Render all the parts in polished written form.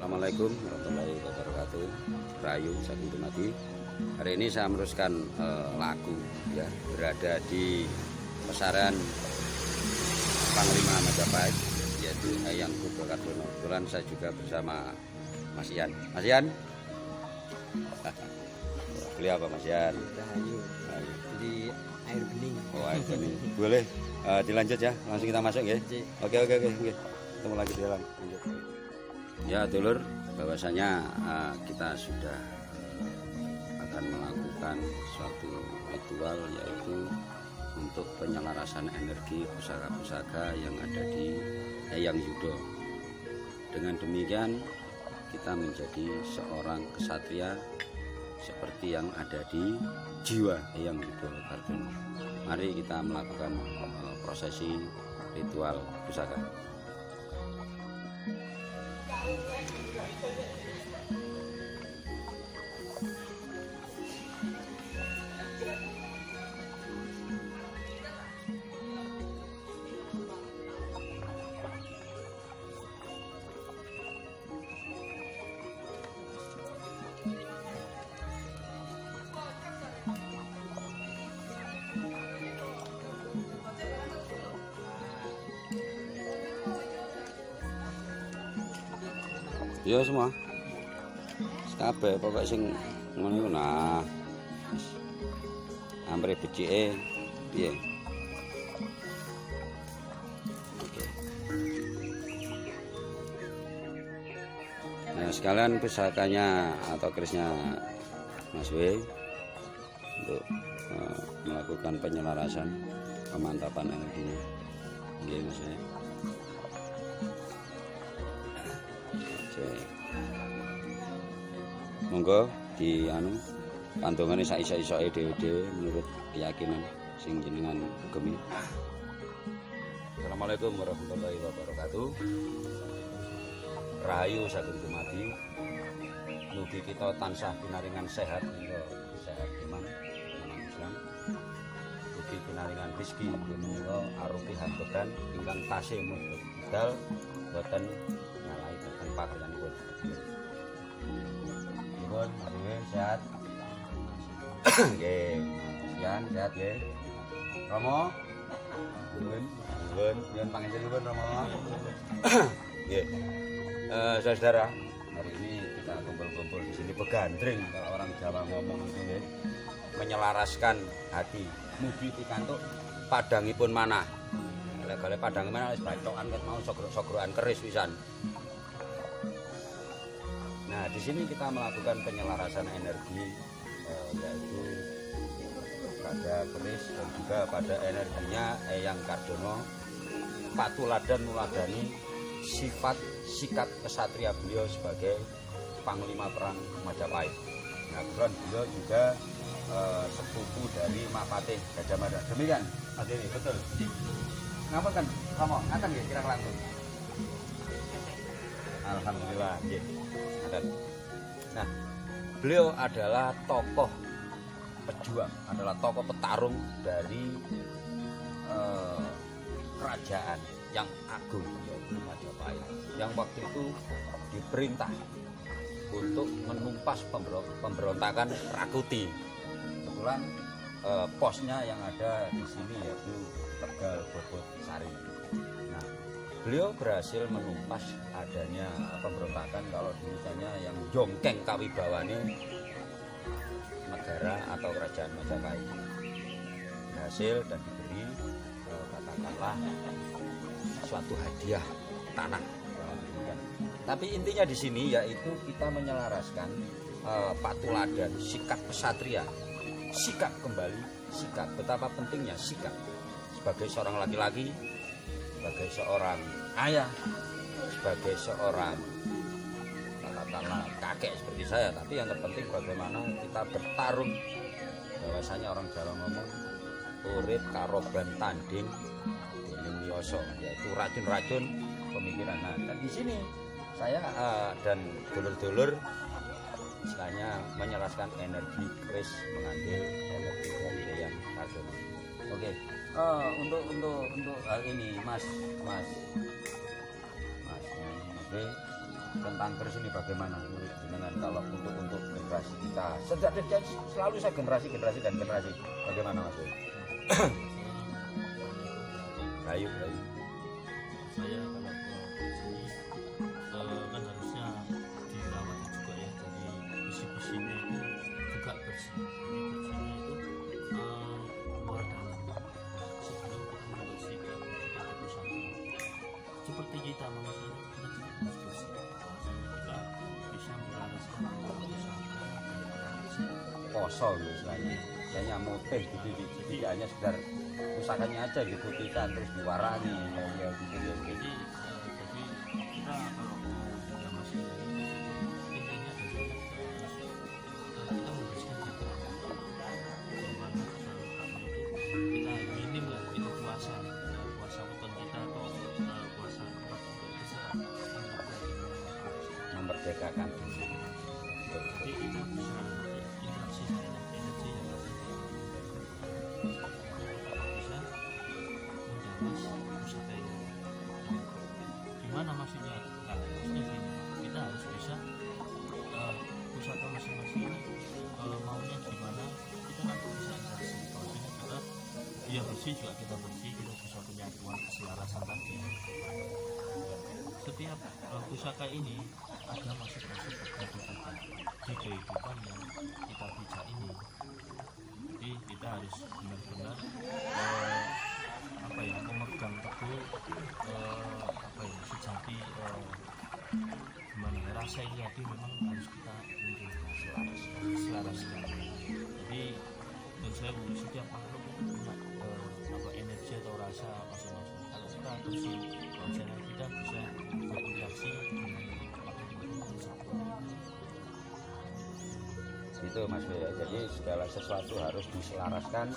Assalamualaikum warahmatullahi wabarakatuh. Rahayu saking dumadi. Hari ini saya meneruskan lagu ya, berada di pesaran Panglima Majapahit, yaitu Eyang Putra Kardono. Kebetulan saya juga bersama Mas Ian. Mas Ian, beli apa Mas Ian? Rahayu. Di air bening. Oh, air bening. Boleh dilanjut ya, langsung kita masuk ya. Oke. Ketemu lagi di dalam. Lanjut. Ya dulur, bahwasanya kita sudah akan melakukan suatu ritual, yaitu untuk penyelarasan energi pusaka-pusaka yang ada di Eyang Yudo. Dengan demikian kita menjadi seorang kesatria seperti yang ada di jiwa Eyang Yudo Kardono. Mari kita melakukan prosesi ritual pusaka. Ya semua kabeh pokok sing ngono iku nah amre becike piye. Oke. Nah sekalian pusakanya atau kerisnya Mas W untuk melakukan penyelarasan pemantapan energinya. Nggih Mas W. Monggo di pantungane sak iso-isoke dhewe-dhewe menurut keyakinan sing jenengan ugemi. Assalamualaikum warahmatullahi wabarakatuh. Rahayu saking dumadi. Mugi kita tansah pinaringan sehat menika sehat iman Islam. Mugi pinaringan rezeki menika arupi hantukan ingkang tasih medal boten nyalai boten pakaryanipun. Sehat. Nggih, Mas sehat nggih. Romo. Nuwun panjenengan Romo. Nggih. Saudara, hari ini kita kumpul-kumpul di sini begandring kalau orang Jawa ngomong itu nggih. Menyelaraskan hati. Mugi pikantuk padangipun manah. Lek padang manah wis bacokan ket mau sogrok-sogrokan keris pisan. Nah, di sini kita melakukan penyelarasan energi, yaitu pada keris dan juga pada energinya Eyang Kardono, patuladan muladani sifat sikap kesatria beliau sebagai Panglima Perang Majapahit. Nah, kebetulan beliau juga sepupu dari Mapatih Gajah Mada. Demikian, Mas Dewi, betul. Ngapa kan? Kamu akan ya kira langsung. Alhamdulillah, ya. Nah, beliau adalah tokoh pejuang, adalah tokoh petarung dari kerajaan yang agung yaitu Majapahit, yang waktu itu diperintah untuk menumpas pemberontakan Rakuti. Kebetulan posnya yang ada di sini yaitu Tegal Bobot Sari. Nah, beliau berhasil menumpas adanya pemberontakan kalau misalnya yang jongkeng kawibawane negara atau kerajaan Majapahit. Berhasil dan diberi katakanlah suatu hadiah tanah. Tapi intinya di sini yaitu kita menyelaraskan patuladan sikap kesatria, sikap kembali, sikap betapa pentingnya sikap sebagai seorang laki-laki, sebagai seorang ayah, sebagai seorang katakanlah kakek seperti saya, tapi yang terpenting bagaimana kita bertarung. Bahwasanya orang Jawa ngomong urip karo ban tanding dening wiyoso, yaitu racun-racun pemikiran. Nah, dan di sini saya dan dulur-dulur istilahnya menyelaraskan energi keris mengambil energi dari Eyang Kardono. Oke. Untuk hal ini Mas B tentang keris ini bagaimana menurut jenengan kalau untuk generasi kita selalu saya generasi dan generasi bagaimana Mas Boy? Ayo. Saya kalau ke sini kan harusnya dirawat juga ya, jadi besi-besinya itu juga bersih. Jadi bersihnya itu luar dalam sebelum kita membersihkan kita pusaka. Seperti kita manusia kita juga harus bersih. Makanya kita bisa melaraskan pusaka Poso misalnya, misalnya motif gitu, tidak hanya sekedar pusakanya aja diputihkan terus diwarani ya gitu ya. Jadi kita kalau mau sudah masuk dari intinya adalah kita membersihkan hati. Bagaimana keseluruhannya itu kita minim lah itu puasa weton kita atau puasa tempat untuk istirahat Memerdekakan diri. jadi kita bisa interaksi sama energi yang ada bisa menjamas pusaka ini. Gimana maksudnya? Nah, maksudnya gini, kita harus bisa pusaka masing-masing ini maunya gimana, kita nanti bisa interaksi. Maksudnya kita dia bersih juga kita bersih, kita bisa punya keselarasan tadi. Setiap pusaka ini ada masuk-masuk bagi kita di kehidupan yang kita pijak ini. Jadi kita harus benar-benar memegang teguh sejati gimana rasa ini tadi memang harus kita selaraskan. Jadi menurut saya setiap makhluk itu punya energi atau rasa masing-masing. Kalau kita bersih, channel kita bisa berinteraksi dengan makhluk satu. Itu Mas Boy ya. Jadi segala sesuatu harus diselaraskan,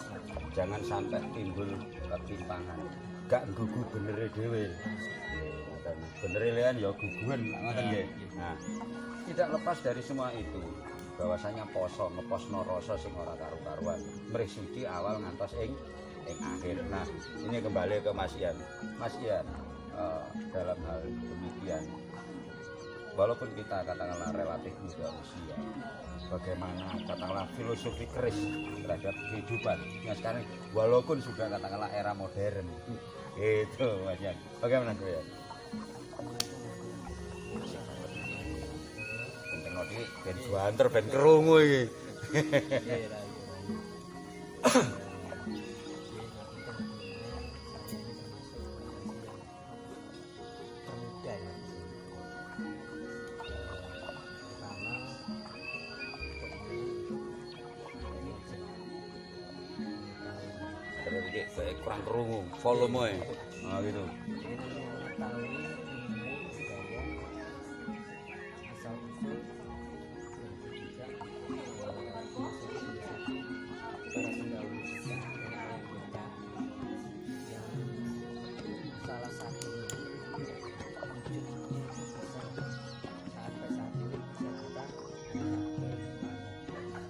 jangan sampai timbul ketimpangan. Gak gugu benere dhewe. Benere lian ya guguan ngoten nggih. Nah, tidak lepas dari semua itu bahwasanya poso ngeposno rasa sing ora karu-karuan. Mrih suci awal ngantos ing akhir. Nah, ini kembali ke Mas Ian. Mas Ian, dalam hal demikian walaupun kita katakanlah relatif muda usia, bagaimana katakanlah filosofi keris terhadap kehidupan yang sekarang walaupun sudah katakanlah era modern itu Mas Ian, bagaimana Mas Ian? Penting iki ben banter ben krungu iki. Kayak kurang kerungu volume nah gitu.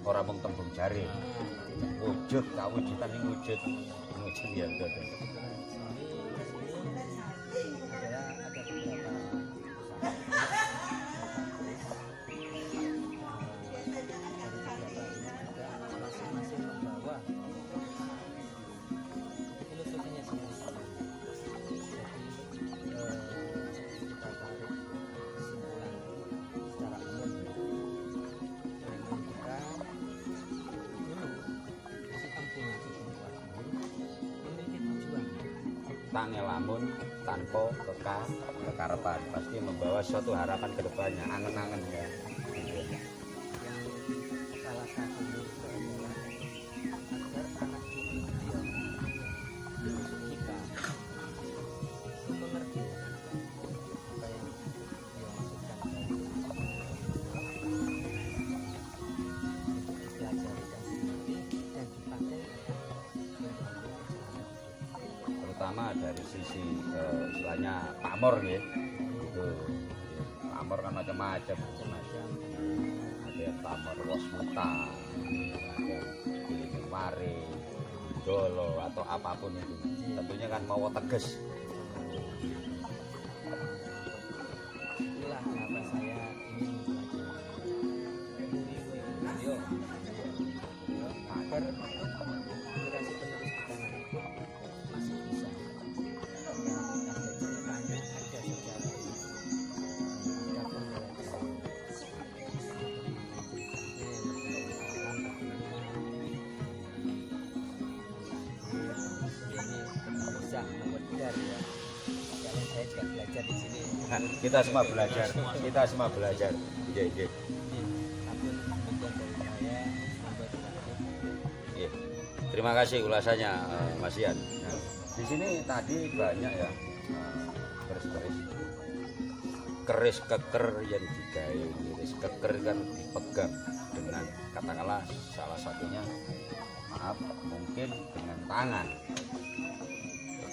Orang mung tembung jari wujud kawujudan ing wujud ya betul. Ngelamun tanpa kekarepan pasti membawa suatu harapan ke depannya, angen-angen ya. Yang salah satunya itu adalah agar anak cucu dia kita itu mengerti apa yang dia maksudkan diajarkan sendiri dan dipakai terutama dari sisi istilahnya pamor ya itu pamor kan macam-macam ada yang pamor wasmuta, ada yang mari dolo atau apapun itu tentunya kan mau tegas. itulah kenapa saya Kita semua belajar. Kita semua belajar. Iya, iya. Ampun demikian dari saya. Semoga berhasil. Iya. Terima kasih ulasannya Mas Ian. Nah, di sini tadi banyak ya keris keker yang digawe. Keris keker kan dipegang dengan katakanlah salah satunya maaf mungkin dengan tangan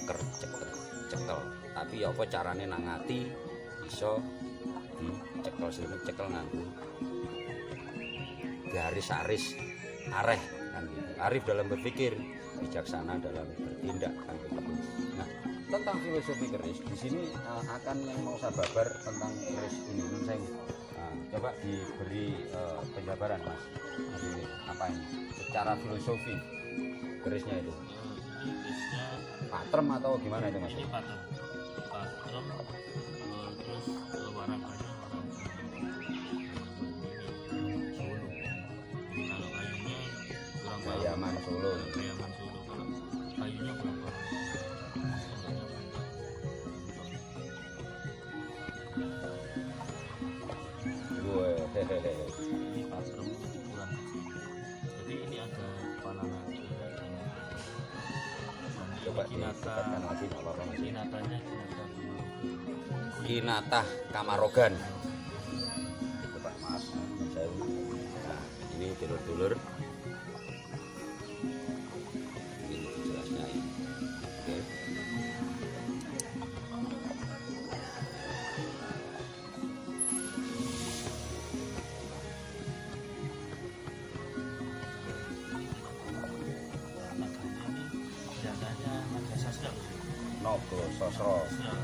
keker cekel. Tapi apa carane nangati iso dicekel sini cekel nganggo garis-aris areh kan gitu. Arif dalam berpikir, bijaksana dalam bertindak kan begitu. Nah, tentang filosofi keris di sini akan yang mau saya babar tentang keris ini. Saya coba diberi penjabaran Mas. Ini apa ini? Secara filosofi kerisnya itu. Ini biasanya Patrem atau gimana itu Mas? ini patrem terus warnanya Solo. Kalau kayunya kurang paham. Kayaman Solo. Kayaman Solo. Kalau kayunya kurang paham. Hehehe. Ini patrem ukuran kecil. Jadi ini ada kepala naga dan Coba kinata dikatakan lagi nggak apa-apa Mas. kinatanya Kinatah Kamarogan. Coba maaf saya. Nah, ini dulur-dulur. Ini jelasnya ini. Oke. naganya ini biasanya naga sastra. Nogo Sosro. Nah,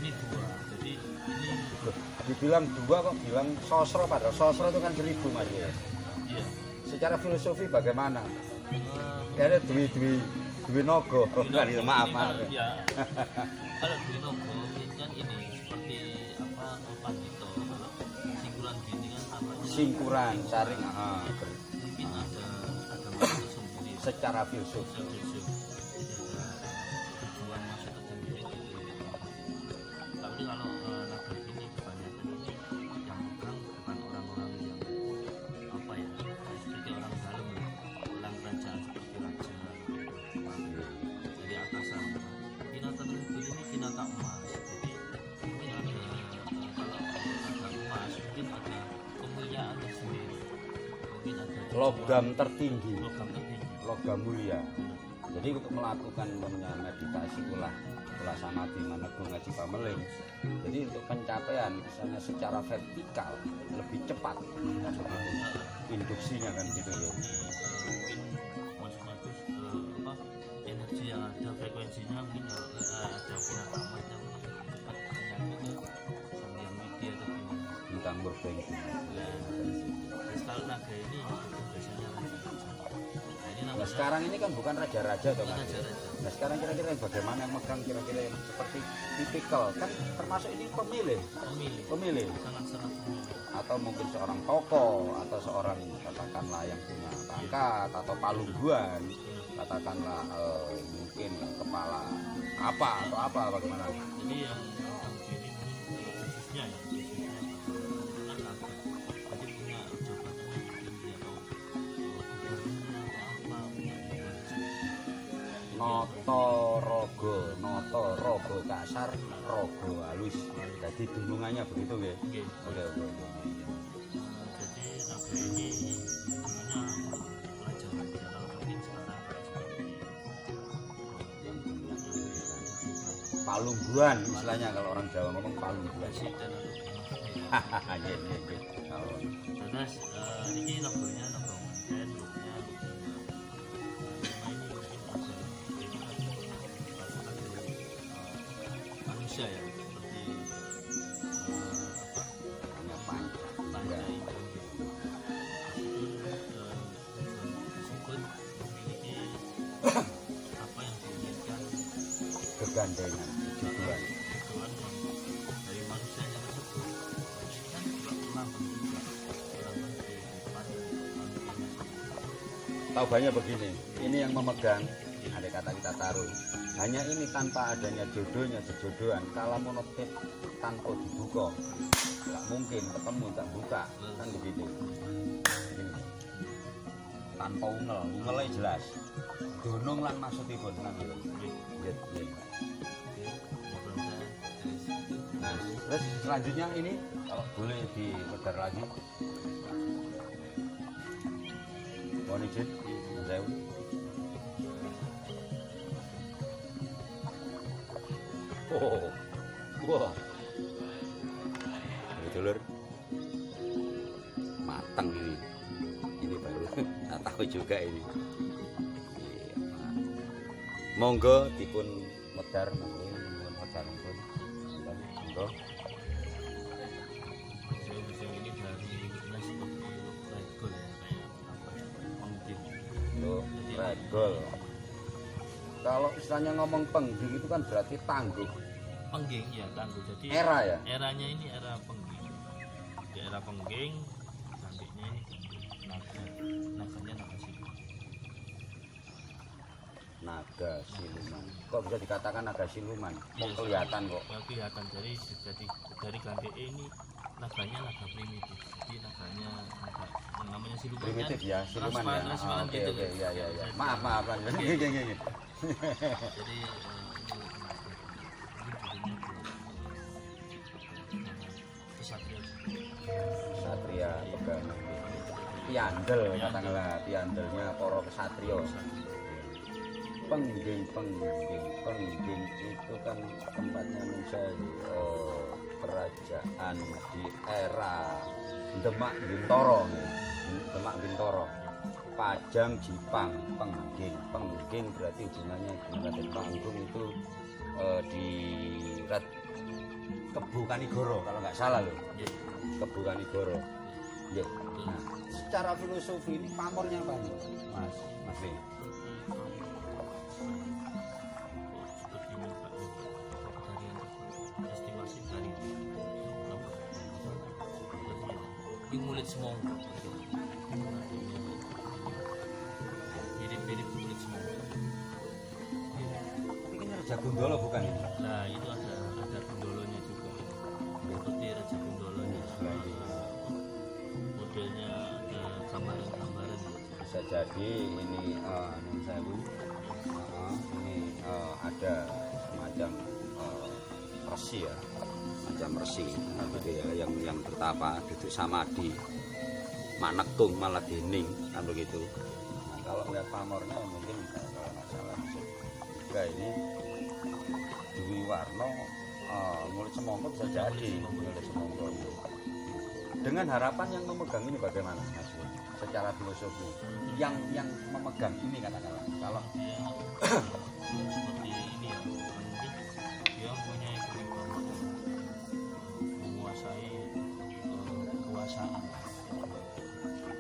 ini dua. Jadi ini Loh, dibilang dua kok bilang sosro padahal sosro itu kan 1000 Mas. iya. Secara filosofi bagaimana? Eh, Ya ada dwi nogo. Kan itu, maaf. Ya. Kalau Dwi Nogo ini kan ini seperti apa pandito. Kalau singkuran gini kan namanya Singkuran, saring, mungkin ada maksud tersendiri. secara filosofi. Tujuan maksud tersendiri gitu. Tapi kalau naga ini kebanyakan ini yang pegang bukan orang-orang yang apa ya seperti orang dalam lah, orang kerajaan seperti raja. Jadi atasan. Kinata tersebut ini kinata emas. Jadi mungkin ada kalau naga emas mungkin ada kemuliaan tersendiri. Mungkin ada Logam tertinggi, logam tertinggi. logam mulia. Jadi untuk melakukan meditasi ulah samadhi manegung ngaji pameling. Jadi untuk pencapaian misalnya secara vertikal lebih cepat kan begitu. Induksinya kan gitu ya. Mungkin mas-mas apa energi yang ada frekuensinya mungkin ada kinata emasnya mungkin cepat menyatu ke sang yang widya atau gimana. Bintang murbeng. Terus kalau naga ini itu biasanya raja-raja. Nah ini Nah namanya sekarang ini kan bukan raja-raja toh Mas. raja-raja. Nah sekarang kira-kira bagaimana yang megang kira-kira yang seperti tipikal kan termasuk ini pemilih Pemilih sangat-sangat pemilih. atau mungkin seorang tokoh atau seorang katakanlah yang punya pangkat atau palungguan katakanlah mungkin kepala apa atau apa bagaimana Jadi yang kiri mungkin khususnya ya khususnya kan naga. Jadi punya jabatan yang tinggi atau gubernur atau apa punya noto rogo kasar rogo halus jadi dulungannya begitu ya Oke. oke Jadi naga ini dulunya raja-raja kalau mungkin sekarang kayak seperti palungguan istilahnya kalau orang Jawa ngomong palungguan presiden atau gimana. hahaha iya kalau Terus ini logonya logo manten, logonya logo ini mungkin ada ini kan manusia ya seperti apa hanya panjang tanda itu gitu. Tujuan tersebut memiliki apa yang diinginkan kegandengan tujuan tujuan yang dari manusianya tersebut. Ini kan juga melambang juga melambang kehidupan manusianya. tahu banyak begini ini yang memegang ada kata kita taruh Hanya ini tanpa adanya jodohnya, jodohan. Kalau monotip tanpa dibuka, nggak mungkin ketemu tak buka, kan begitu. Ini. Tanpa ungelnya jelas. Gunung lan maksudipun kan. Nah, terus selanjutnya ini kalau boleh diputar lagi. Mohon izin, saya. Oh, wah, dulur, matang ini baru tak tahu juga ini. Monggo dipun medar, medar pun, monggo. Museum ini baru bentuknya seperti red gold ya, kayak apa ya, pengging. Loh, red gold. Kalau istilahnya ngomong pengging itu kan berarti tangguh. Pengging ya tangguh. Jadi Era ya? Eranya ini era pengging. Di era pengging, cantiknya ini naga, naganya naga siluman. Naga siluman. Kok bisa dikatakan naga siluman? Kok kelihatan kok. Ya, kelihatan dari gandek ini naganya naga primitif. Jadi naganya naga yang namanya siluman. Primitif ya, siluman ya. Transparan Oke, gitu. oke, ya. Maaf. Gini. Jadi kesatria. Satria pegangan. Piandel katakanlah, piandelnya para kesatria. Pengging itu kan tempatnya menjadi kerajaan di era Demak Bintoro. Pajang Jipang, pengging berarti hubungannya dengan panggung itu di Kebu Kanigoro kalau nggak salah loh. Kebu Kanigoro. Nah, secara filosofi ini pamornya apa nih, Mas Lee? Seperti estimasi dari ini mulut semongko. Mirip mulut semongko. Ini kan Raja Gundolo bukan ini? Nah itu ada gundolonya juga. Seperti Raja Gundolonya. Modelnya ada gambaran. Bisa jadi ini saya ini ada semacam resi ya, macam resi gitu ya, yang bertapa duduk samadhi, manektung malah dening kan begitu. Nah, kalau lihat pamornya mungkin kalau nggak salah juga ini Dewi Warno mulut semongko bisa jadi mulut semongko itu. Dengan harapan yang memegang ini bagaimana Mas? Secara filosofi yang memegang ini katakanlah kalau seperti ini ya, mungkin dia punya kewibawaan menguasai kekuasaan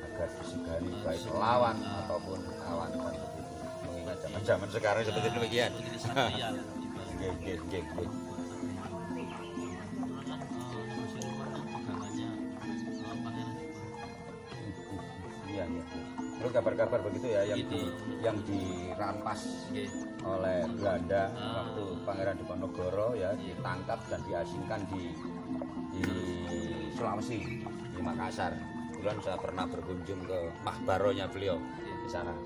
agar disegani baik lawan ataupun kawan kan begitu. Mengingat zaman sekarang seperti demikian. seperti satria. Nggih. Iya. Terus kabar-kabar begitu ya yang dirampas oleh Belanda waktu Pangeran Diponegoro ya, ditangkap dan diasingkan di Sulawesi, di Makassar. Kebetulan saya pernah berkunjung ke mahbaronya beliau di sana.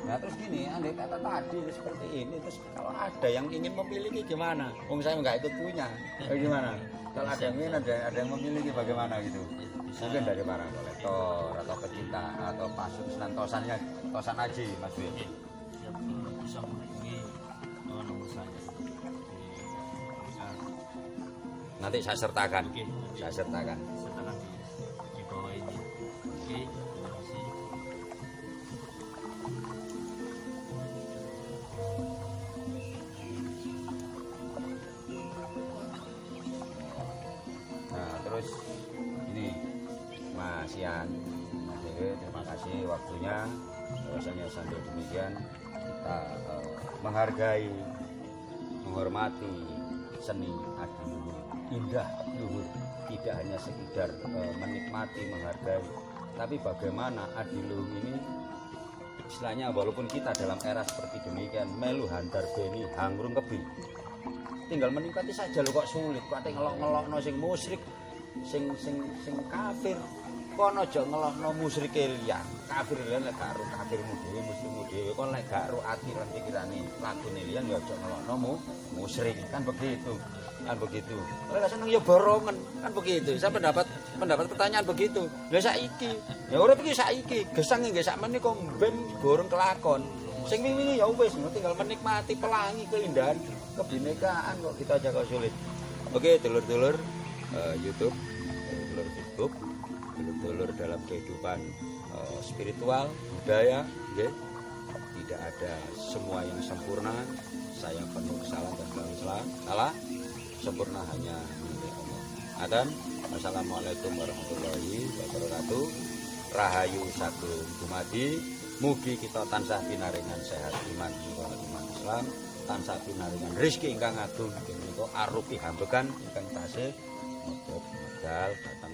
Nah terus gini, andai kata tadi seperti ini, terus kalau ada yang ingin memiliki gimana? Saya nggak ikut punya, gimana? Kalau ada yang ingin, ada yang memiliki bagaimana gitu? Mungkin dari para kolektor atau pecinta atau pasung senang tosan aja Mas Wil. Siap bisa menghubungi nomor saya. Nanti saya sertakan. Oke. Saya sertakan. Setelah di bawah ini. Oke, terima kasih. Nah terus ini Mas Ian, Mas Dewi, terima kasih waktunya. Bahwasanya sambil demikian kita menghargai, menghormati seni adiluhur, indah luhur, tidak hanya sekedar menikmati, menghargai, tapi bagaimana adiluhur ini istilahnya walaupun kita dalam era seperti demikian melu hantar beni hangrung kebi tinggal menikmati saja lo kok sulit kok ate ngelok-ngelokno sing musyrik sing kafir kono aja ngelokno musyrike liyan kafir liyan lek gak ro kafirmu dhewe muslimmu dhewe kon lek gak ro ati lan pikirane lakune liyan ya aja ngelokno musyrik kan begitu lek seneng ya borongan kan begitu saya pendapat pertanyaan begitu lha saiki ya urip iki saiki gesang nggih sak menika ben goreng kelakon sing wingi ya wis tinggal menikmati pelangi keindahan kebinekaan kok kita jaga sulit. Oke dulur-dulur YouTube dulur Facebook dulur-dulur dalam kehidupan spiritual budaya nggih tidak ada semua yang sempurna saya penuh kesalahan dan salah sempurna hanya milik Allah. Adan wassalamualaikum warahmatullahi wabarakatuh. Rahayu sagung dumadi mugi kita tansah pinaringan sehat iman Islam tansah pinaringan rezeki ingkang agung menika arupi hambekan ingkang tasih modal datang